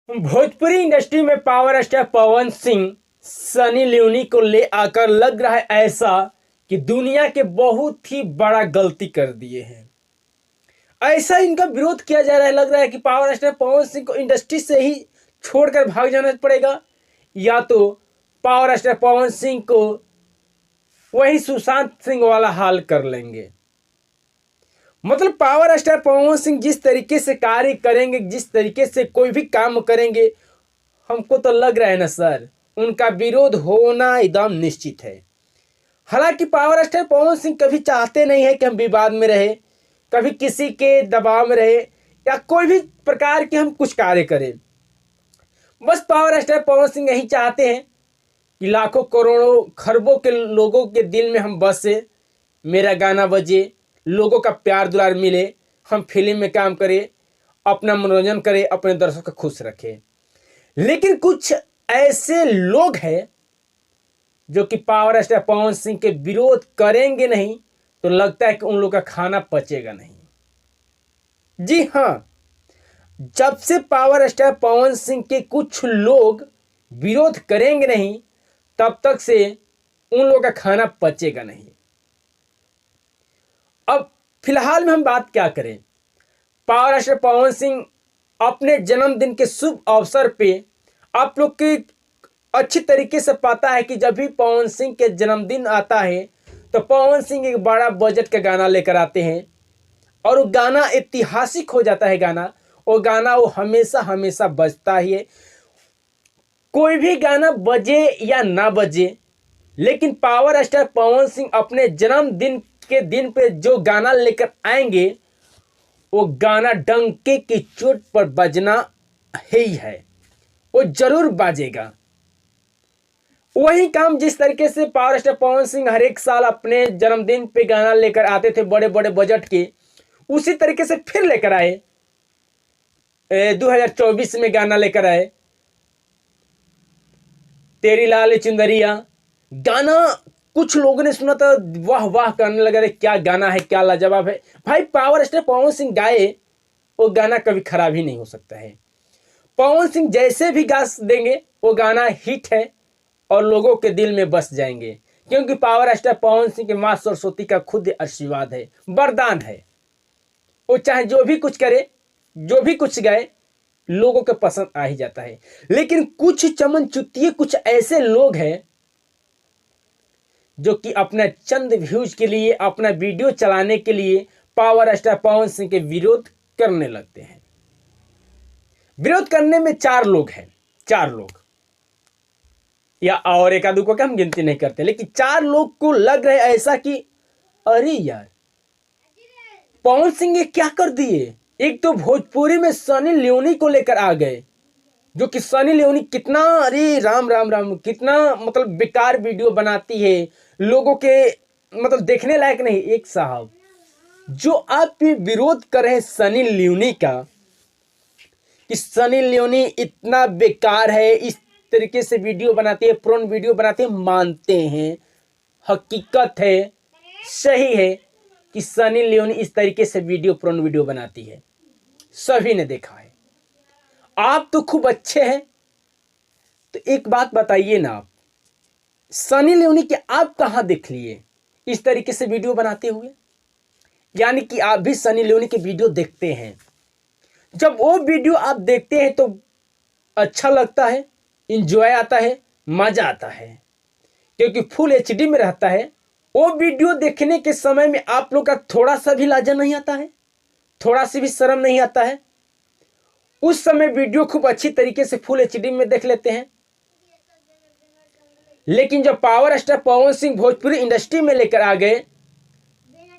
Bhojpuri industry में power star Pawan Singh Sunny Leone को ले आकर लग रहा है ऐसा कि दुनिया के बहुत ही बड़ा गलती कर दिए हैं। ऐसा इनका विरोध किया जा रहा है, लग रहा है कि पावर स्टार पवन सिंह को इंडस्ट्री से ही छोड़कर भाग जाना पड़ेगा या तो पावर स्टार पवन सिंह को वही सुशांत सिंह वाला हाल कर लेंगे। मतलब पावर स्टार पवन सिंह जिस तरीके से कार्य करेंगे, जिस तरीके से कोई भी काम करेंगे, हमको तो लग रहा है ना सर, उनका विरोध होना एकदम निश्चित है। हालांकि पावर स्टार पवन सिंह कभी चाहते नहीं है कि हम विवाद में रहे, कभी किसी के दबाव में रहे या कोई भी प्रकार के हम कुछ कार्य करें। बस पावर स्टार पवन सिंह यही चाहते हैं कि लाखों करोड़ों खरबों के लोगों के दिल में हम बसे, मेरा गाना बजे, लोगों का प्यार दुलार मिले, हम फिल्म में काम करें, अपना मनोरंजन करें, अपने दर्शकों को खुश रखें। लेकिन कुछ ऐसे लोग हैं जो कि पावर स्टार पवन सिंह के विरोध करेंगे नहीं तो लगता है कि उन लोगों का खाना पचेगा नहीं। जी हाँ, जब से पावर स्टार पवन सिंह के कुछ लोग विरोध करेंगे नहीं तब तक से उन लोगों का खाना पचेगा नहीं। अब फिलहाल में हम बात क्या करें, पावर स्टार पवन सिंह अपने जन्मदिन के शुभ अवसर पे, आप लोग की अच्छी तरीके से पता है कि जब भी पवन सिंह के जन्मदिन आता है तो पवन सिंह एक बड़ा बजट का गाना लेकर आते हैं और वो गाना ऐतिहासिक हो जाता है। गाना वो हमेशा हमेशा बजता ही है। कोई भी गाना बजे या ना बजे, लेकिन पावर स्टार पवन सिंह अपने जन्मदिन के दिन पे जो गाना लेकर आएंगे वो गाना डंके की चोट पर बजना ही है, वो जरूर बाजेगा। वही काम जिस तरीके से पावर स्टार पवन सिंह हर एक साल अपने जन्मदिन पे गाना लेकर आते थे बड़े बड़े बजट के, उसी तरीके से फिर लेकर आए 2024 में गाना लेकर आए तेरी लाल चुंदरिया। गाना कुछ लोगों ने सुना था, वाह वाह करने लगा, रे क्या गाना है, क्या लाजवाब है। भाई पावर स्टार पवन सिंह गाए वो गाना कभी खराब ही नहीं हो सकता है। पवन सिंह जैसे भी गा देंगे वो गाना हिट है और लोगों के दिल में बस जाएंगे, क्योंकि पावर स्टार पवन सिंह के मां सरस्वती का खुद आशीर्वाद है, वरदान है। वो चाहे जो भी कुछ करे, जो भी कुछ गाए, लोगों के पसंद आ ही जाता है। लेकिन कुछ चमन चुतिये, कुछ ऐसे लोग हैं जो कि अपना चंद व्यूज के लिए, अपना वीडियो चलाने के लिए पावर स्टार पवन सिंह के विरोध करने लगते हैं। विरोध करने में 4 लोग हैं, 4 लोग या और एक आदमी को हम गिनती नहीं करते, लेकिन 4 लोग को लग रहा है ऐसा कि अरे यार पवन सिंह ये क्या कर दिए। एक तो भोजपुरी में सनी लियोनी को लेकर आ गए, जो कि सनी लियोनी कितना, अरे राम राम राम, कितना मतलब बेकार वीडियो बनाती है, लोगों के मतलब देखने लायक नहीं। एक साहब जो आप ये विरोध कर रहे हैं सनी लियोनी का कि सनी लियोनी इतना बेकार है, इस तरीके से वीडियो बनाती है, प्रोन वीडियो बनाते हैं, मानते हैं, हकीकत है, सही है कि सनी लियोनी इस तरीके से प्रोन वीडियो बनाती है, सभी ने देखा है। आप तो खूब अच्छे हैं, तो एक बात बताइए ना, आप सनी लियोनी के आप कहां देख लिए इस तरीके से वीडियो बनाते हुए? यानी कि आप भी सनी लियोनी के वीडियो देखते हैं। जब वो वीडियो आप देखते हैं तो अच्छा लगता है, इंजॉय आता है, मजा आता है, क्योंकि फुल एचडी में रहता है। वो वीडियो देखने के समय में आप लोग का थोड़ा सा भी लाजा नहीं आता है, थोड़ा सी भी शर्म नहीं आता है। उस समय वीडियो खूब अच्छी तरीके से फुल एचडी में देख लेते हैं। लेकिन जब power star Pawan Singh Bhojpuri industry में लेकर आ गए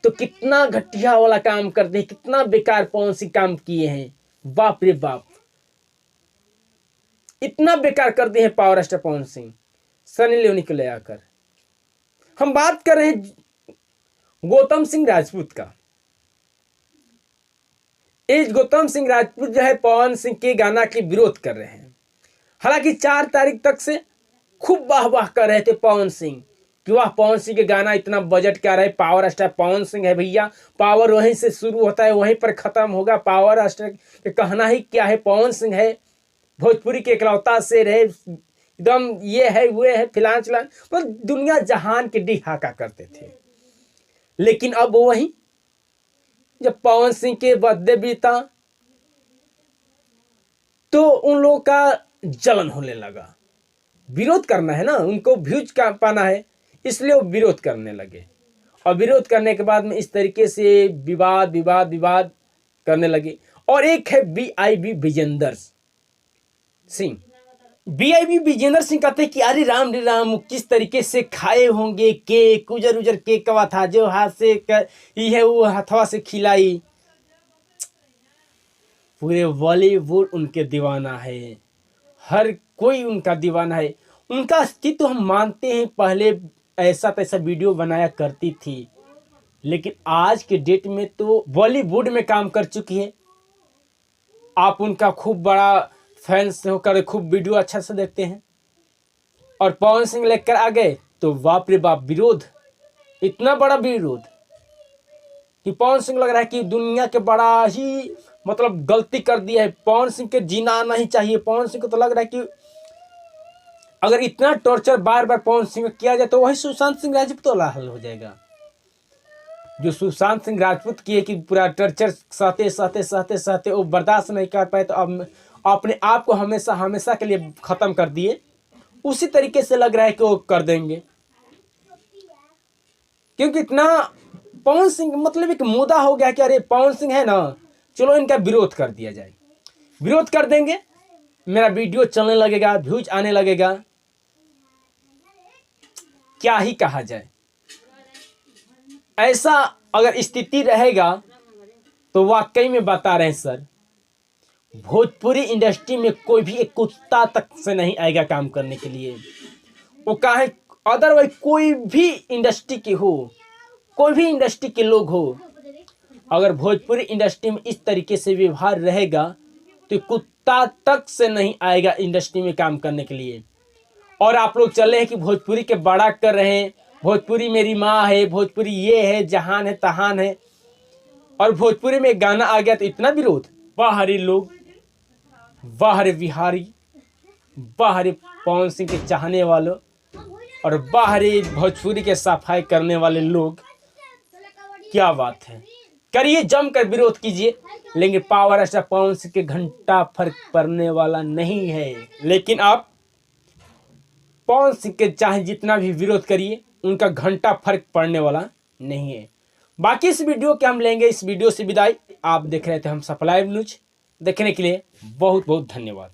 तो कितना घटिया वाला काम करते हैं, कितना बेकार पवन सिंह काम किए हैं, बाप रे बाप, इतना बेकार कर दिए हैं power star Pawan Singh Sunny Leone को ले आकर। हम बात कर रहे हैं गौतम सिंह राजपूत का। इस गौतम सिंह राजपूत जो है पवन सिंह के गाना के विरोध कर रहे हैं। हालांकि 4 तारीख तक से खूब वाह वाह कर रहे थे पवन सिंह कि वाह पवन सिंह के गाना इतना बजट क्या रहे, पावर स्टार पवन सिंह है भैया, पावर वहीं से शुरू होता है वहीं पर खत्म होगा, पावर स्टार के कहना ही क्या है, पवन सिंह है, भोजपुरी के इकलौता शेर है, एकदम ये है वो है फिलान चलान, तो दुनिया जहान के डिहाका करते थे। लेकिन अब वही जब पवन सिंह के बर्थडे बीता तो उन लोगों का जलन होने लगा। विरोध करना है ना, उनको व्यूज का पाना है, इसलिए वो विरोध करने लगे। और विरोध करने के बाद में इस तरीके से विवाद विवाद विवाद करने लगे। और एक है BIB विजेंद्र सिंह। BIB विजेंद्र सिंह कहते हैं कि अरे राम रे राम, किस तरीके से खाए होंगे केक, उजर उजर केक कवा था जो हाथ से ये वो हथवा से खिलाई। पूरे बॉलीवुड उनके दीवाना है, हर कोई उनका दीवाना है। उनका अस्तित्व हम मानते हैं, पहले ऐसा तैसा वीडियो बनाया करती थी, लेकिन आज के डेट में तो बॉलीवुड में काम कर चुकी है। आप उनका खूब बड़ा फैंस होकर खूब वीडियो अच्छा से देखते हैं। और पवन सिंह लेकर आ गए तो बाप रे बाप, विरोध, इतना बड़ा विरोध कि पवन सिंह लग रहा है कि दुनिया के बड़ा ही मतलब गलती कर दिया है। पवन सिंह के जीना नहीं चाहिए। पवन सिंह को तो लग रहा है कि अगर इतना टॉर्चर बार बार पवन सिंह किया जाए तो वही सुशांत सिंह राजपूत वाला हल हो जाएगा। जो सुशांत सिंह राजपूत किए कि पूरा टॉर्चर सहते सहते सहते सहते वो बर्दाश्त नहीं कर पाए, तो अब अपने आप को हमेशा हमेशा के लिए ख़त्म कर दिए। उसी तरीके से लग रहा है कि वो कर देंगे, क्योंकि इतना पवन सिंह मतलब एक मुद्दा हो गया कि अरे पवन सिंह है ना, चलो इनका विरोध कर दिया जाए। विरोध कर देंगे, मेरा वीडियो चलने लगेगा, व्यूज आने लगेगा, क्या ही कहा जाए। ऐसा अगर स्थिति रहेगा तो वाकई में बता रहे हैं सर, भोजपुरी इंडस्ट्री में कोई भी एक कुत्ता तक से नहीं आएगा काम करने के लिए। वो कहे अदरवाइज कोई भी इंडस्ट्री के हो, कोई भी इंडस्ट्री के लोग हो, अगर भोजपुरी इंडस्ट्री में इस तरीके से व्यवहार रहेगा तो कुत्ता तक से नहीं आएगा इंडस्ट्री में काम करने के लिए। और आप लोग चले हैं कि भोजपुरी के बड़ा कर रहे हैं, भोजपुरी मेरी माँ है, भोजपुरी ये है, जहान है तहान है, और भोजपुरी में गाना आ गया तो इतना विरोध। बाहरी लोग, बाहर बिहारी, बाहर पवन सिंह के चाहने वालों और बाहरी भोजपुरी के सफाई करने वाले लोग, क्या बात है। करिए, जमकर विरोध कीजिए, लेकिन पावर स्टार पवन सिंह के घंटा फर्क पड़ने वाला नहीं है। लेकिन आप पवन सिंह के चाहे जितना भी विरोध करिए, उनका घंटा फर्क पड़ने वाला नहीं है। बाकी इस वीडियो के हम लेंगे इस वीडियो से विदाई। आप देख रहे थे हम सफल लाइव न्यूज। देखने के लिए बहुत बहुत धन्यवाद।